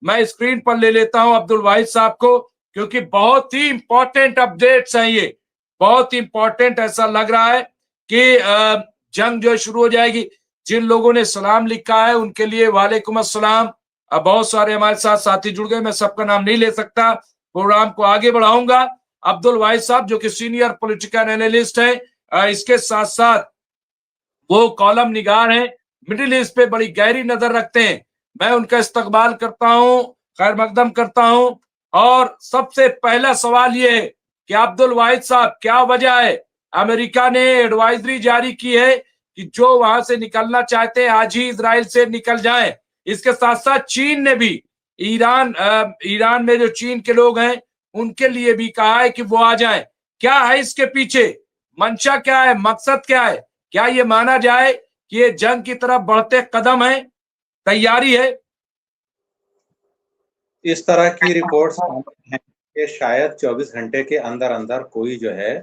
मैं स्क्रीन पर ले लेता हूं अब्दुल वाहिद साहब को, क्योंकि बहुत ही इंपॉर्टेंट अपडेट्स हैं ये, बहुत ही इंपॉर्टेंट। ऐसा लग रहा है कि जंग जो शुरू हो जाएगी। जिन लोगों ने सलाम लिखा है उनके लिए वालेकुम अस्सलाम। बहुत सारे हमारे साथ साथी जुड़ गए, मैं सबका नाम नहीं ले सकता, प्रोग्राम को आगे बढ़ाऊंगा। अब्दुल वाहिद साहब जो कि सीनियर पॉलिटिकल एनालिस्ट है, इसके साथ साथ वो कॉलम निगार हैं, मिडिल ईस्ट पे बड़ी गहरी नजर रखते हैं। मैं उनका इस्तकबाल करता हूं, खैर मकदम करता हूं। और सबसे पहला सवाल ये है कि अब्दुल वाहिद साहब, क्या वजह है अमेरिका ने एडवाइजरी जारी की है कि जो वहां से निकलना चाहते हैं आज ही इजराइल से निकल जाएं। इसके साथ साथ चीन ने भी ईरान में जो चीन के लोग हैं उनके लिए भी कहा है कि वो आ जाएं। क्या है इसके पीछे मंशा, क्या है मकसद, क्या है? क्या ये माना जाए कि ये जंग की तरफ बढ़ते कदम है, तैयारी है? इस तरह की रिपोर्ट्स हैं कि शायद 24 घंटे के अंदर अंदर कोई जो है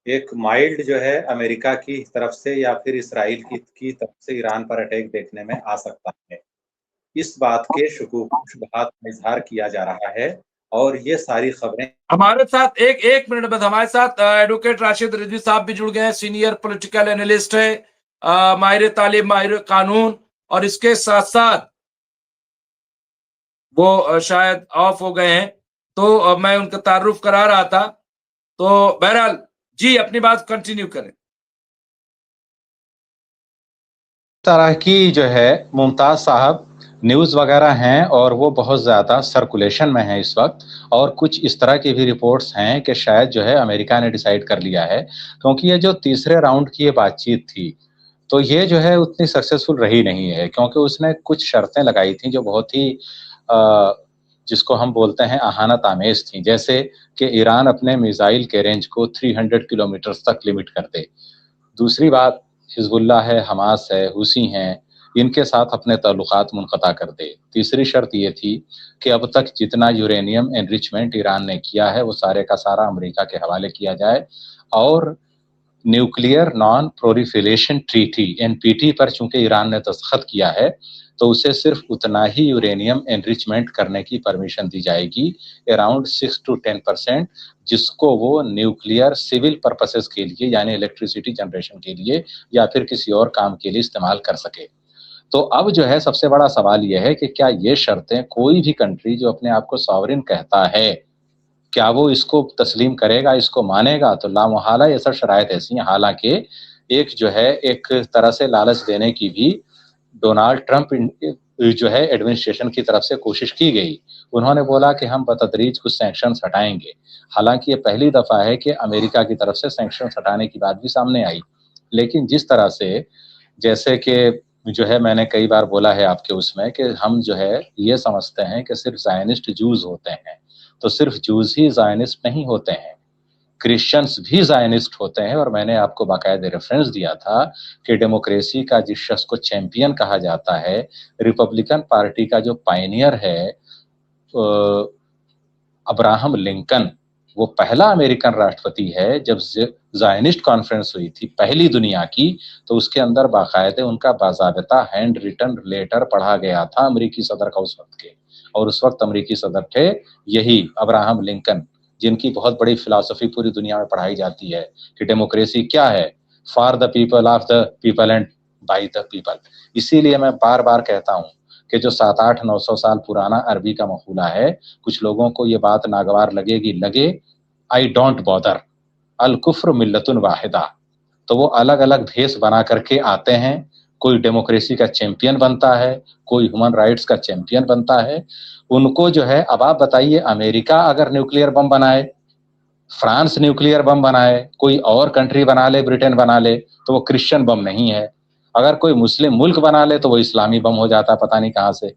एक माइल्ड जो है अमेरिका की तरफ से या फिर इसराइल की तरफ से ईरान पर अटैक देखने में आ सकता है। इस बात के शुबहात का इजहार किया जा रहा है और ये सारी खबरें हमारे साथ एक एक मिनट बस, हमारे साथ एडवोकेट राशिद रिजवी साहब भी जुड़ गए हैं, सीनियर पॉलिटिकल एनालिस्ट है, माहिर तालीम, माहिर कानून, और इसके साथ साथ वो शायद ऑफ हो गए हैं, तो मैं उनका तारुफ करा रहा था। तो बहरहाल जी अपनी बात कंटिन्यू करें। तरह की जो है मुमताज साहब न्यूज़ वगैरह हैं और वो बहुत ज़्यादा सर्कुलेशन में है इस वक्त, और कुछ इस तरह की भी रिपोर्ट्स हैं कि शायद जो है अमेरिका ने डिसाइड कर लिया है, क्योंकि ये जो तीसरे राउंड की ये बातचीत थी तो ये जो है उतनी सक्सेसफुल रही नहीं है, क्योंकि उसने कुछ शर्तें लगाई थी जो बहुत ही जिसको हम बोलते हैं अहानत आमेज थी, जैसे कि ईरान अपने मिसाइल के रेंज को 300 किलोमीटर तक लिमिट कर दे। दूसरी बात, हिजबुल्लाह है, हमास है, हुसी हैं, इनके साथ अपने ताल्लुकात मुनक़ता कर दे। तीसरी शर्त ये थी कि अब तक जितना यूरेनियम एनरिचमेंट ईरान ने किया है वो सारे का सारा अमेरिका के हवाले किया जाए, और nuclear non proliferation treaty NPT पर चूंकि ईरान ने दस्तखत किया है तो उसे सिर्फ उतना ही यूरेनियम एनरिचमेंट करने की परमिशन दी जाएगी, अराउंड 6 to 10%, जिसको वो न्यूक्लियर सिविल पर्पसेस के लिए यानी इलेक्ट्रिसिटी जनरेशन के लिए या फिर किसी और काम के लिए इस्तेमाल कर सके। तो अब जो है सबसे बड़ा सवाल यह है कि क्या ये शर्तें कोई भी कंट्री जो अपने आप को सॉवरिन कहता है, क्या वो इसको तस्लीम करेगा, इसको मानेगा? तो लामोहला ये सब शराइत ऐसी हैं। हालांकि एक जो है एक तरह से लालच देने की भी डोनाल्ड ट्रंप जो है एडमिनिस्ट्रेशन की तरफ से कोशिश की गई। उन्होंने बोला कि हम बतदरीज कुछ सैंक्शंस हटाएंगे। हालांकि ये पहली दफा है कि अमेरिका की तरफ से सैंक्शंस हटाने की बात भी सामने आई, लेकिन जिस तरह से जैसे कि जो है मैंने कई बार बोला है आपके उसमें कि हम जो है ये समझते हैं कि सिर्फ ज़ायनिस्ट जूस होते हैं, तो सिर्फ जूस ही ज़ायनिस्ट नहीं होते हैं, क्रिश्चियंस भी ज़ायनिस्ट होते हैं। और मैंने आपको बाकायदे रेफरेंस दिया था कि डेमोक्रेसी का जिस शख्स को चैंपियन कहा जाता है, रिपब्लिकन पार्टी का जो पायनियर है अब्राहम लिंकन, वो पहला अमेरिकन राष्ट्रपति है। जब ज़ायनिस्ट कॉन्फ्रेंस हुई थी पहली दुनिया की, तो उसके अंदर बाकायदे उनका बाज़ाबिता हैंड रिटन लेटर पढ़ा गया था अमेरिकी सदर का उस वक्त के, और उस वक्त अमेरिकी सदर थे यही अब्राहम लिंकन, जिनकी बहुत बड़ी फिलॉसफी पूरी दुनिया में पढ़ाई जाती है कि डेमोक्रेसी क्या है, for the people, of the people and by the people. इसीलिए मैं बार बार कहता हूँ कि जो 700-800-900 साल पुराना अरबी का मकूला है, कुछ लोगों को ये बात नागवार लगेगी, लगे, आई डोंट बॉदर, अल कुफ्र मिल्लतुन वाहिदा। तो वो अलग अलग भेष बना करके आते हैं, कोई डेमोक्रेसी का चैंपियन बनता है, कोई ह्यूमन राइट्स का चैंपियन बनता है। उनको जो है, अब आप बताइए, अमेरिका अगर न्यूक्लियर बम बनाए, फ्रांस न्यूक्लियर बम बनाए, कोई और कंट्री बना ले, ब्रिटेन बना ले, तो वो क्रिश्चियन बम नहीं है। अगर कोई मुस्लिम मुल्क बना ले तो वो इस्लामी बम हो जाता है, पता नहीं कहाँ से।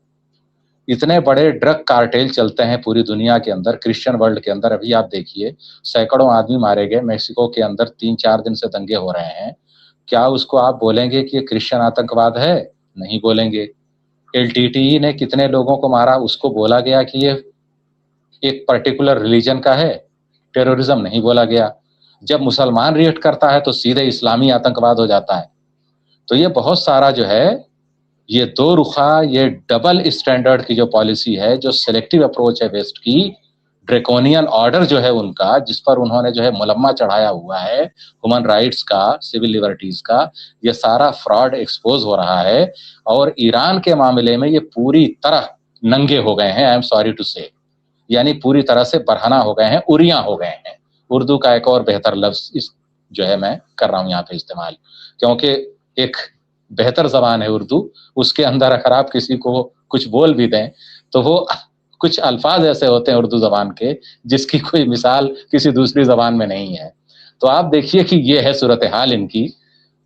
इतने बड़े ड्रग कार्टेल चलते हैं पूरी दुनिया के अंदर, क्रिश्चियन वर्ल्ड के अंदर। अभी आप देखिए सैकड़ों आदमी मारे गए मेक्सिको के अंदर, 3-4 दिन से दंगे हो रहे हैं। क्या उसको आप बोलेंगे कि ये क्रिश्चियन आतंकवाद है? नहीं बोलेंगे। एलटीटीई ने कितने लोगों को मारा, उसको बोला गया कि ये एक पर्टिकुलर रिलीजन का है? टेररिज्म नहीं बोला गया। जब मुसलमान रिएक्ट करता है तो सीधे इस्लामी आतंकवाद हो जाता है। तो ये बहुत सारा जो है ये दो रुखा, ये डबल स्टैंडर्ड की जो पॉलिसी है, जो सिलेक्टिव अप्रोच है वेस्ट की, ड्रेकोनियन ऑर्डर जो है उनका, जिस पर उन्होंने जो है मुलम्मा चढ़ाया हुआ है ह्यूमन राइट्स का, सिविल लिबर्टीज का, ये सारा फ्रॉड एक्सपोज हो रहा है। और ईरान के मामले में ये पूरी तरह नंगे हो गए हैं, आई एम सॉरी टू से, यानी पूरी तरह से बरहना हो गए हैं, उरियां हो गए हैं। उर्दू का एक और बेहतर लफ्ज इस जो है मैं कर रहा हूं यहाँ पे इस्तेमाल, क्योंकि एक बेहतर जबान है उर्दू, उसके अंदर अगर आप किसी को कुछ बोल भी दें तो वो कुछ अल्फाज ऐसे होते हैं उर्दू जबान के जिसकी कोई मिसाल किसी दूसरी जबान में नहीं है। तो आप देखिए कि ये है सूरत हाल इनकी।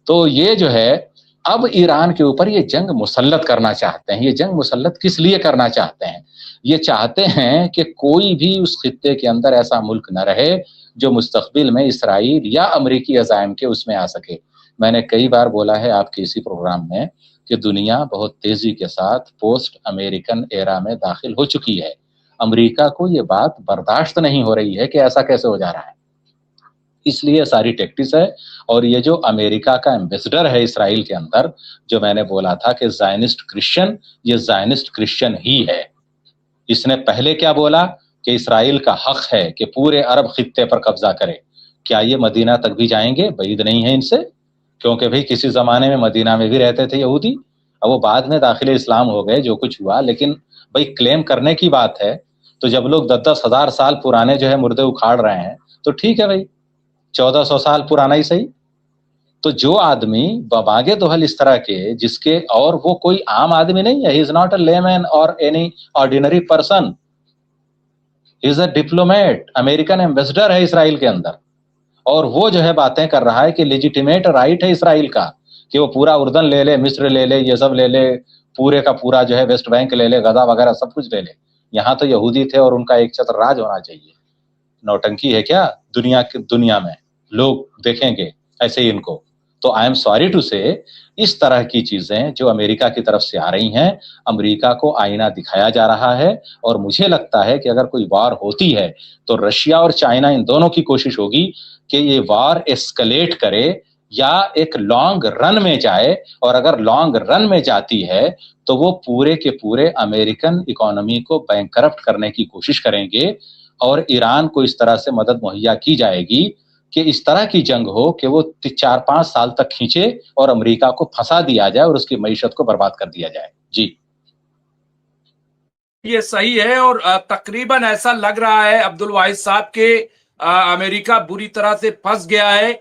तो ये जो है अब ईरान के ऊपर ये जंग मुसल्लत करना चाहते हैं। ये जंग मुसल्लत किस लिए करना चाहते हैं? ये चाहते हैं कि कोई भी उस खित्ते के अंदर ऐसा मुल्क न रहे जो मुस्तकबिल में इसराइल या अमरीकी अज़ाइम के उसमें आ सके। मैंने कई बार बोला है आपके इसी प्रोग्राम में कि दुनिया बहुत तेजी के साथ पोस्ट अमेरिकन एरा में दाखिल हो चुकी है। अमरीका को ये बात बर्दाश्त नहीं हो रही है कि ऐसा कैसे हो जा रहा है, इसलिए सारी टैक्टिस है। और ये जो अमेरिका का एम्बेसडर है इसराइल के अंदर, जो मैंने बोला था कि ज़ायनिस्ट क्रिश्चियन, ये ज़ायनिस्ट क्रिश्चियन ही है। इसने पहले क्या बोला कि इसराइल का हक है कि पूरे अरब खित्ते पर कब्जा करे। क्या ये मदीना तक भी जाएंगे? बैद नहीं है इनसे, क्योंकि भाई किसी जमाने में मदीना में भी रहते थे यहूदी, अब वो बाद में दाखिले इस्लाम हो गए, जो कुछ हुआ। लेकिन भाई क्लेम करने की बात है, तो जब लोग 10-10 हजार साल पुराने जो है मुर्दे उखाड़ रहे हैं तो ठीक है भाई, 1400 साल पुराना ही सही। तो जो आदमी बबागे दोहल इस तरह के, जिसके, और वो कोई आम आदमी नहीं है, he is not a layman और any ordinary person, he is a diplomat, American ambassador है इसराइल के अंदर। और वो जो है बातें कर रहा है कि लेजिटिमेट राइट है इसराइल का कि वो पूरा उर्दन ले ले, मिस्र ले ले, ये सब ले ले, पूरे का पूरा जो है वेस्ट बैंक ले ले, गजा वगैरह सब कुछ ले ले। यहाँ तो यहूदी थे और उनका एक छत्र राज होना चाहिए। नौटंकी है क्या? दुनिया में लोग देखेंगे ऐसे ही इनको। तो आई एम सॉरी टू से, इस तरह की चीजें जो अमेरिका की तरफ से आ रही हैं, अमेरिका को आईना दिखाया जा रहा है। और मुझे लगता है कि अगर कोई वार होती है तो रशिया और चाइना, इन दोनों की कोशिश होगी कि ये वार एस्केलेट करे या एक लॉन्ग रन में जाए। और अगर लॉन्ग रन में जाती है तो वो पूरे के पूरे अमेरिकन इकोनॉमी को बैंकरप्ट करने की कोशिश करेंगे। और ईरान को इस तरह से मदद मुहैया की जाएगी कि इस तरह की जंग हो कि वो 4-5 साल तक खींचे और अमेरिका को फंसा दिया जाए और उसकी मईशत को बर्बाद कर दिया जाए। जी, ये सही है। और तकरीबन ऐसा लग रहा है अब्दुल वाहिद साहब के अमेरिका बुरी तरह से फंस गया है,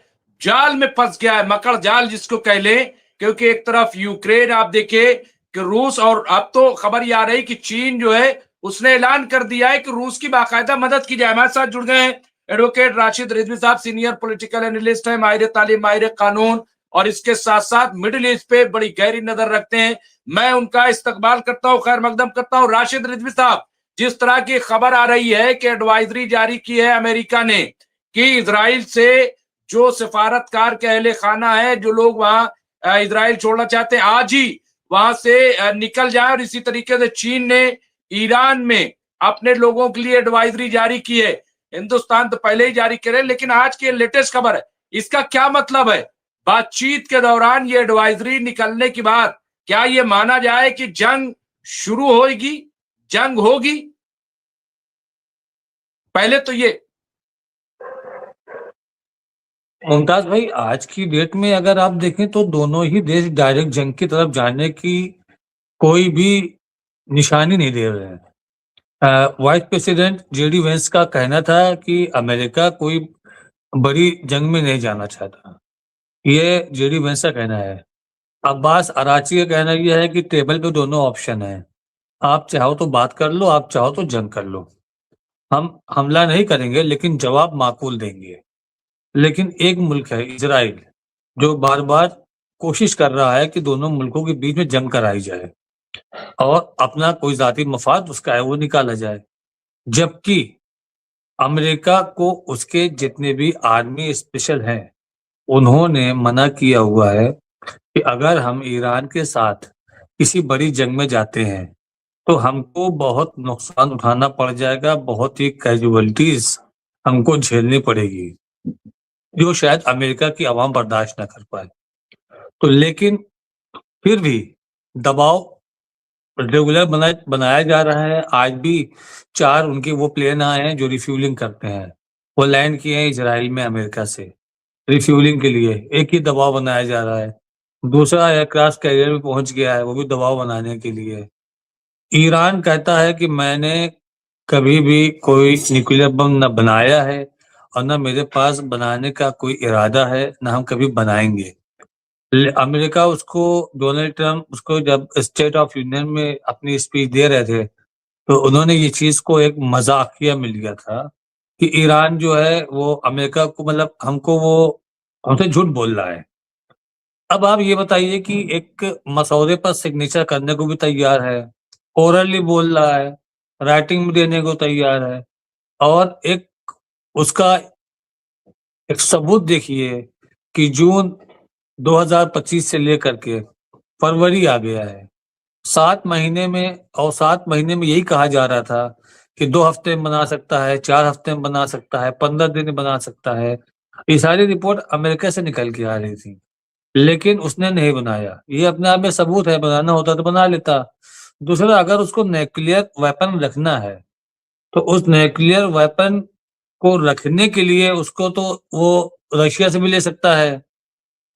जाल में फंस गया है, मकड़ जाल जिसको कह ले। क्योंकि एक तरफ यूक्रेन आप देखिए कि रूस, और अब तो खबर ये आ रही कि चीन जो है उसने ऐलान कर दिया है कि रूस की बाकायदा मदद की जाए। हमारे साथ जुड़ गए हैं एडवोकेट राशिद रिजवी साहब, सीनियर पॉलिटिकल एनालिस्ट है, माहिर तालीम, माहिर कानून, और इसके साथ साथ मिडिल ईस्ट पे बड़ी गहरी नजर रखते हैं। मैं उनका इस्तकबाल करता हूं, खैर मकदम करता हूं। राशिद रिजवी साहब, जिस तरह की खबर आ रही है कि एडवाइजरी जारी की है अमेरिका ने कि इजराइल से जो सिफारतकार के अहले खाना है, जो लोग वहां इजराइल छोड़ना चाहते हैं, आज ही वहां से निकल जाए। और इसी तरीके से चीन ने ईरान में अपने लोगों के लिए एडवाइजरी जारी की है। हिंदुस्तान तो पहले ही जारी करे, लेकिन आज की लेटेस्ट खबर है। इसका क्या मतलब है? बातचीत के दौरान ये एडवाइजरी निकलने के बाद क्या ये माना जाए कि जंग शुरू होगी, जंग होगी? पहले तो ये मुमताज भाई, आज की डेट में अगर आप देखें तो दोनों ही देश डायरेक्ट जंग की तरफ जाने की कोई भी निशानी नहीं दे रहे हैं। वाइस प्रेसिडेंट जेडी वेंस का कहना था कि अमेरिका कोई बड़ी जंग में नहीं जाना चाहता, ये जेडी वेंस का कहना है। अब्बास अराची का कहना यह है कि टेबल पे दोनों ऑप्शन है, आप चाहो तो बात कर लो, आप चाहो तो जंग कर लो, हम हमला नहीं करेंगे लेकिन जवाब माकूल देंगे। लेकिन एक मुल्क है इजराइल, जो बार बार कोशिश कर रहा है कि दोनों मुल्कों के बीच में जंग कराई जाए और अपना कोई जाती मफाद उसका है वो निकाला जाए। जबकि अमेरिका को उसके जितने भी आर्मी स्पेशल हैं उन्होंने मना किया हुआ है कि अगर हम ईरान के साथ किसी बड़ी जंग में जाते हैं तो हमको बहुत नुकसान उठाना पड़ जाएगा, बहुत ही कैजुअलिटीज हमको झेलनी पड़ेगी, जो शायद अमेरिका की आवाम बर्दाश्त ना कर पाए। तो लेकिन फिर भी दबाव रेगुलर बनाया जा रहा है। आज भी 4 उनके वो प्लेन आए हैं जो रिफ्यूलिंग करते हैं, वो लैंड किए हैं इजराइल में अमेरिका से रिफ्यूलिंग के लिए। एक ही दबाव बनाया जा रहा है। दूसरा एयरक्राफ्ट कैरियर में पहुंच गया है, वो भी दबाव बनाने के लिए। ईरान कहता है कि मैंने कभी भी कोई न्यूक्लियर बम न बनाया है और न मेरे पास बनाने का कोई इरादा है, न हम कभी बनाएंगे। अमेरिका उसको, डोनाल्ड ट्रम्प उसको जब स्टेट ऑफ यूनियन में अपनी स्पीच दे रहे थे तो उन्होंने ये चीज को एक मजाकिया में लिया था कि ईरान जो है वो अमेरिका को, मतलब हमको, वो हमसे झूठ बोल रहा है। अब आप ये बताइए कि एक मसौदे पर सिग्नेचर करने को भी तैयार है, ओरली बोल रहा है, राइटिंग में देने को तैयार है, और एक उसका एक सबूत देखिए कि जून 2025 से लेकर के फरवरी आ गया है। 7 महीने में, और 7 महीने में यही कहा जा रहा था कि 2 हफ्ते में बना सकता है, 4 हफ्ते में बना सकता है, 15 दिन में बना सकता है। ये सारी रिपोर्ट अमेरिका से निकल के आ रही थी, लेकिन उसने नहीं बनाया। ये अपने आप में सबूत है, बनाना होता तो बना लेता। दूसरा, अगर उसको न्यूक्लियर वेपन रखना है तो उस न्यूक्लियर वेपन को रखने के लिए उसको तो वो रशिया से भी ले सकता है,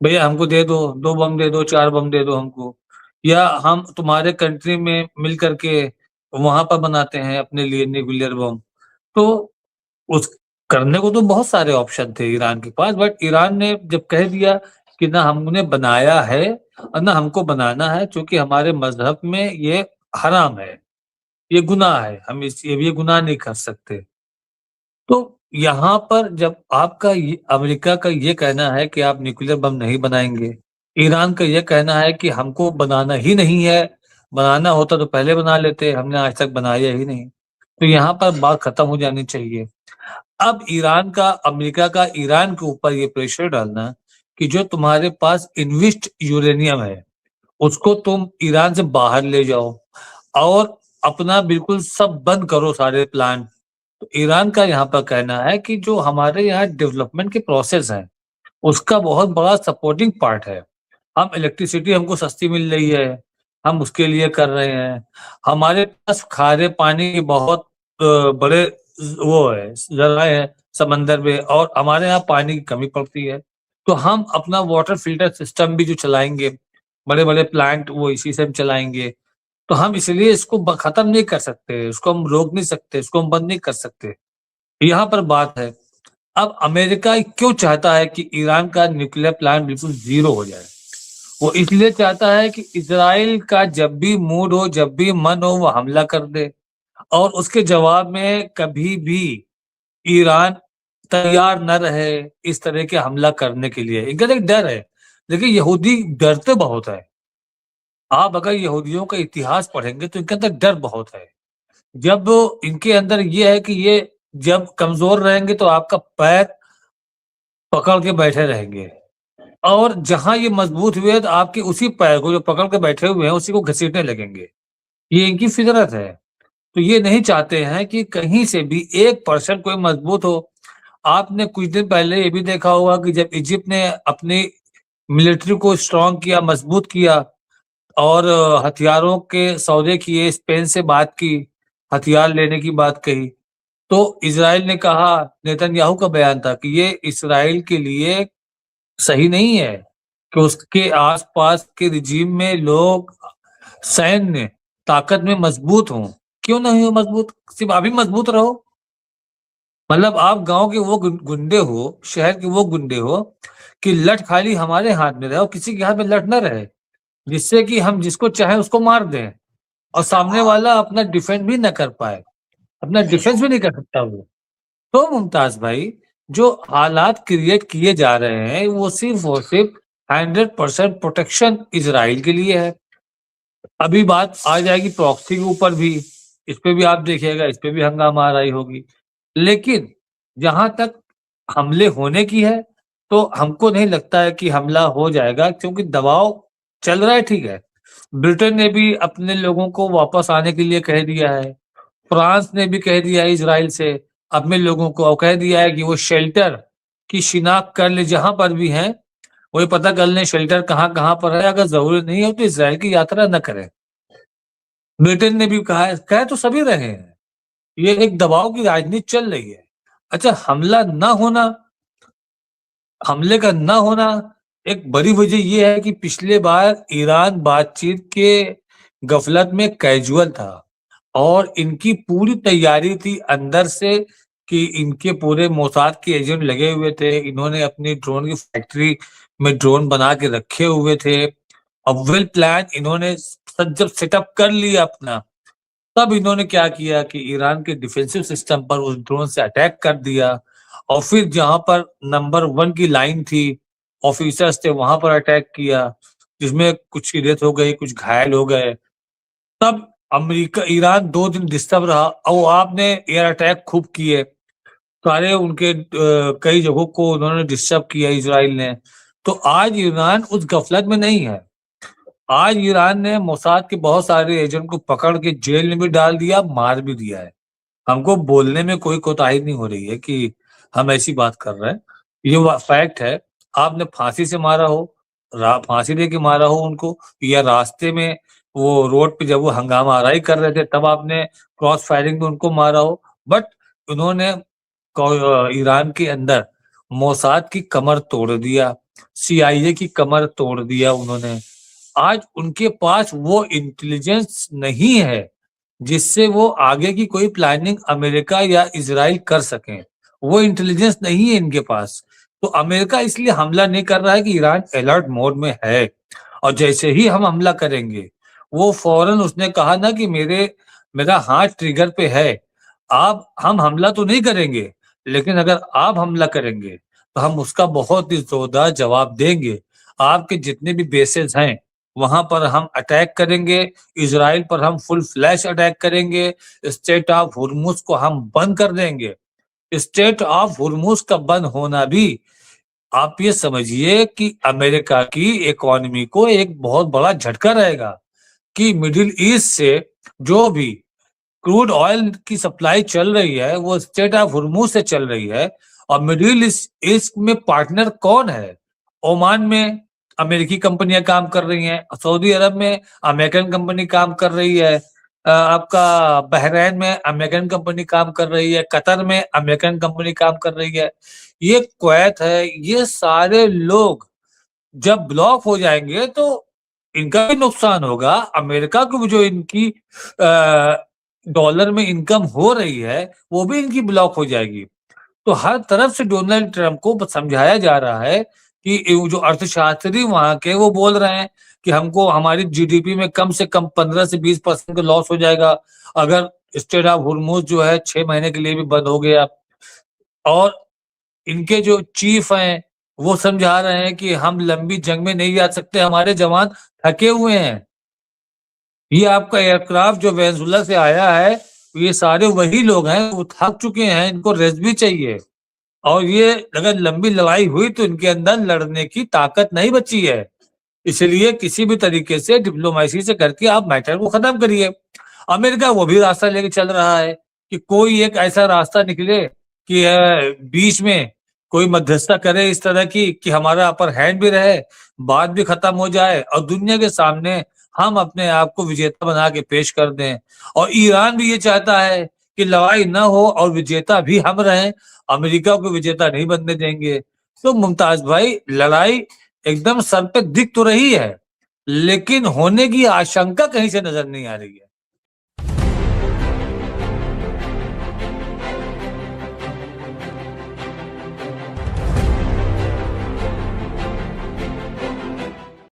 भैया हमको दे दो, 2 बम दे दो, 4 बम दे दो हमको, या हम तुम्हारे कंट्री में मिल करके वहां पर बनाते हैं अपने लिए न्यूक्लियर बम। तो उस करने को तो बहुत सारे ऑप्शन थे ईरान के पास, बट ईरान ने जब कह दिया कि ना हमने बनाया है और ना हमको बनाना है, क्योंकि हमारे मजहब में ये हराम है, ये गुनाह है, हम ये गुनाह नहीं कर सकते। तो यहाँ पर जब आपका अमेरिका का ये कहना है कि आप न्यूक्लियर बम नहीं बनाएंगे, ईरान का ये कहना है कि हमको बनाना ही नहीं है, बनाना होता तो पहले बना लेते, हमने आज तक बनाया ही नहीं, तो यहाँ पर बात खत्म हो जानी चाहिए। अब ईरान का, अमेरिका का ईरान के ऊपर ये प्रेशर डालना कि जो तुम्हारे पास इन्वेस्ट यूरेनियम है उसको तुम ईरान से बाहर ले जाओ और अपना बिल्कुल सब बंद करो, सारे प्लांट। तो ईरान का यहाँ पर कहना है कि जो हमारे यहाँ डेवलपमेंट के प्रोसेस है उसका बहुत बड़ा सपोर्टिंग पार्ट है। हम इलेक्ट्रिसिटी हमको सस्ती मिल रही है, हम उसके लिए कर रहे हैं। हमारे पास खारे पानी के बहुत बड़े वो है, जराए हैं समंदर में, और हमारे यहाँ पानी की कमी पड़ती है। तो हम अपना वाटर फिल्टर सिस्टम भी जो चलाएंगे, बड़े बड़े प्लांट वो इसी से हम चलाएंगे। तो हम इसलिए इसको खत्म नहीं कर सकते, इसको हम रोक नहीं सकते, इसको हम बंद नहीं कर सकते। यहाँ पर बात है। अब अमेरिका क्यों चाहता है कि ईरान का न्यूक्लियर प्लांट बिल्कुल जीरो हो जाए? वो इसलिए चाहता है कि इजराइल का जब भी मूड हो, जब भी मन हो, वो हमला कर दे, और उसके जवाब में कभी भी ईरान तैयार न रहे इस तरह के हमला करने के लिए। इनका एक डर है। देखिए, यहूदी डरते बहुत है। आप अगर यहूदियों का इतिहास पढ़ेंगे तो इनके अंदर डर बहुत है। जब इनके अंदर ये है कि ये जब कमजोर रहेंगे तो आपका पैर पकड़ के बैठे रहेंगे, और जहां ये मजबूत हुए तो आपके उसी पैर को जो पकड़ के बैठे हुए हैं उसी को घसीटने लगेंगे। ये इनकी फितरत है। तो ये नहीं चाहते हैं कि कहीं से भी 1% कोई मजबूत हो। आपने कुछ दिन पहले ये भी देखा होगा कि जब इजिप्ट ने अपनी मिलिट्री को स्ट्रांग किया, मजबूत किया, और हथियारों के सौदे किए, स्पेन से बात की, हथियार लेने की बात कही, तो इजराइल ने कहा, नेतन्याहू का बयान था कि ये इजराइल के लिए सही नहीं है कि उसके आसपास के रिजीम में लोग सैन्य ताकत में मजबूत हों। क्यों नहीं हो मजबूत? सिर्फ अभी मजबूत रहो। मतलब आप गांव के वो गुंडे हो, शहर के वो गुंडे हो कि लठ खाली हमारे हाथ में रहे और किसी के हाथ में लठ न रहे, जिससे कि हम जिसको चाहे उसको मार दें और सामने वाला अपना डिफेंड भी न कर पाए, अपना डिफेंस भी नहीं कर सकता वो। तो मुमताज भाई, जो हालात क्रिएट किए जा रहे हैं वो सिर्फ और सिर्फ 100% प्रोटेक्शन इजराइल के लिए है। अभी बात आ जाएगी प्रॉक्सी के ऊपर भी, इस पे भी आप देखिएगा, इस पे भी हंगामा आ रही होगी। लेकिन जहां तक हमले होने की है तो हमको नहीं लगता है कि हमला हो जाएगा, क्योंकि दबाव चल रहा है। ठीक है, ब्रिटेन ने भी अपने लोगों को वापस आने के लिए कह दिया है, फ्रांस ने भी कह दिया है इजराइल से अपने लोगों को, और कह दिया है कि वो शेल्टर की शिनाख्त कर ले जहां पर भी हैं, वही पता कर लें शेल्टर कहाँ कहाँ पर है, अगर जरूरी नहीं है तो इसराइल की यात्रा न करें। ब्रिटेन ने भी कह तो सभी रहे हैं, ये एक दबाव की राजनीति चल रही है। अच्छा, हमले का न होना एक बड़ी वजह ये है कि पिछले बार ईरान बातचीत के गफलत में कैजुअल था और इनकी पूरी तैयारी थी अंदर से कि इनके पूरे मोसाद के एजेंट लगे हुए थे, इन्होंने अपनी ड्रोन की फैक्ट्री में ड्रोन बना के रखे हुए थे। अब वेल प्लान इन्होंने जब सेटअप कर लिया अपना, तब इन्होंने क्या किया कि ईरान के डिफेंसिव सिस्टम पर उस ड्रोन से अटैक कर दिया और फिर जहां पर नंबर 1 की लाइन थी, ऑफिसर्स थे, वहां पर अटैक किया, जिसमें कुछ की डेथ हो गई, कुछ घायल हो गए। तब ईरान 2 दिन डिस्टर्ब रहा और आपने एयर अटैक खूब किए, सारे उनके कई जगहों को उन्होंने डिस्टर्ब किया इजराइल ने। तो आज ईरान उस गफलत में नहीं है। आज ईरान ने मोसाद के बहुत सारे एजेंट को पकड़ के जेल में भी डाल दिया, मार भी दिया है। हमको बोलने में कोई कोताही नहीं हो रही है कि हम ऐसी बात कर रहे हैं, ये फैक्ट है। आपने फांसी से मारा हो, फांसी दे के मारा हो उनको, या रास्ते में वो रोड पे जब वो हंगामा आराई कर रहे थे तब आपने क्रॉस फायरिंग में उनको मारा हो, बट उन्होंने ईरान के अंदर मोसाद की कमर तोड़ दिया, CIA की कमर तोड़ दिया उन्होंने। आज उनके पास वो इंटेलिजेंस नहीं है जिससे वो आगे की कोई प्लानिंग अमेरिका या इजराइल कर सकें। वो इंटेलिजेंस नहीं है इनके पास। तो अमेरिका इसलिए हमला नहीं कर रहा है कि ईरान अलर्ट मोड में है और जैसे ही हम हमला करेंगे वो फौरन उसने कहा ना कि मेरा हाथ ट्रिगर पे है, हम हमला तो नहीं करेंगे, लेकिन अगर आप हमला करेंगे तो हम उसका बहुत ही जोरदार जवाब देंगे। आपके जितने भी बेसेस हैं वहां पर हम अटैक करेंगे, इजराइल पर हम फुल फ्लैश अटैक करेंगे, स्ट्रेट ऑफ हुर्मुज को हम बंद कर देंगे। स्ट्रेट ऑफ हुर्मुज का बंद होना भी आप ये समझिए कि अमेरिका की इकोनॉमी को एक बहुत बड़ा झटका रहेगा कि मिडिल ईस्ट से जो भी क्रूड ऑयल की सप्लाई चल रही है वो स्ट्रेट ऑफ हुर्मुज से चल रही है। और मिडिल ईस्ट में पार्टनर कौन है? ओमान में अमेरिकी कंपनियां काम कर रही हैं, सऊदी अरब में अमेरिकन कंपनी काम कर रही है, आपका बहरीन में अमेरिकन कंपनी काम कर रही है, कतर में अमेरिकन कंपनी काम कर रही है, ये कुवैत है। ये सारे लोग जब ब्लॉक हो जाएंगे तो इनका भी नुकसान होगा, अमेरिका को जो इनकी डॉलर में इनकम हो रही है वो भी इनकी ब्लॉक हो जाएगी। तो हर तरफ से डोनाल्ड ट्रंप को समझाया जा रहा है कि जो अर्थशास्त्री वहां के वो बोल रहे हैं कि हमको हमारी GDP में कम से कम 15 से 20% का लॉस हो जाएगा अगर स्ट्रेट ऑफ हुर्मुज जो है 6 महीने के लिए भी बंद हो गया। और इनके जो चीफ हैं वो समझा रहे हैं कि हम लंबी जंग में नहीं जा सकते, हमारे जवान थके हुए हैं। ये आपका एयरक्राफ्ट जो वेनेजुएला से आया है, ये सारे वही लोग हैं, वो थक चुके हैं, इनको रेस्ट भी चाहिए। और ये अगर लंबी लड़ाई हुई तो इनके अंदर लड़ने की ताकत नहीं बची है। इसलिए किसी भी तरीके से डिप्लोमेसी से करके आप मैटर को खत्म करिए। अमेरिका वो भी रास्ता लेके चल रहा है कि कोई एक ऐसा रास्ता निकले कि बीच में कोई मध्यस्थता करे इस तरह की कि हमारा अपर हैंड भी रहे, बात भी खत्म हो जाए और दुनिया के सामने हम अपने आप को विजेता बना के पेश कर दें। और ईरान भी ये चाहता है कि लड़ाई न हो और विजेता भी हम रहें, अमेरिका को विजेता नहीं बनने देंगे। तो मुमताज भाई, लड़ाई एकदम सर पे दिख तो रही है लेकिन होने की आशंका कहीं से नजर नहीं आ रही है।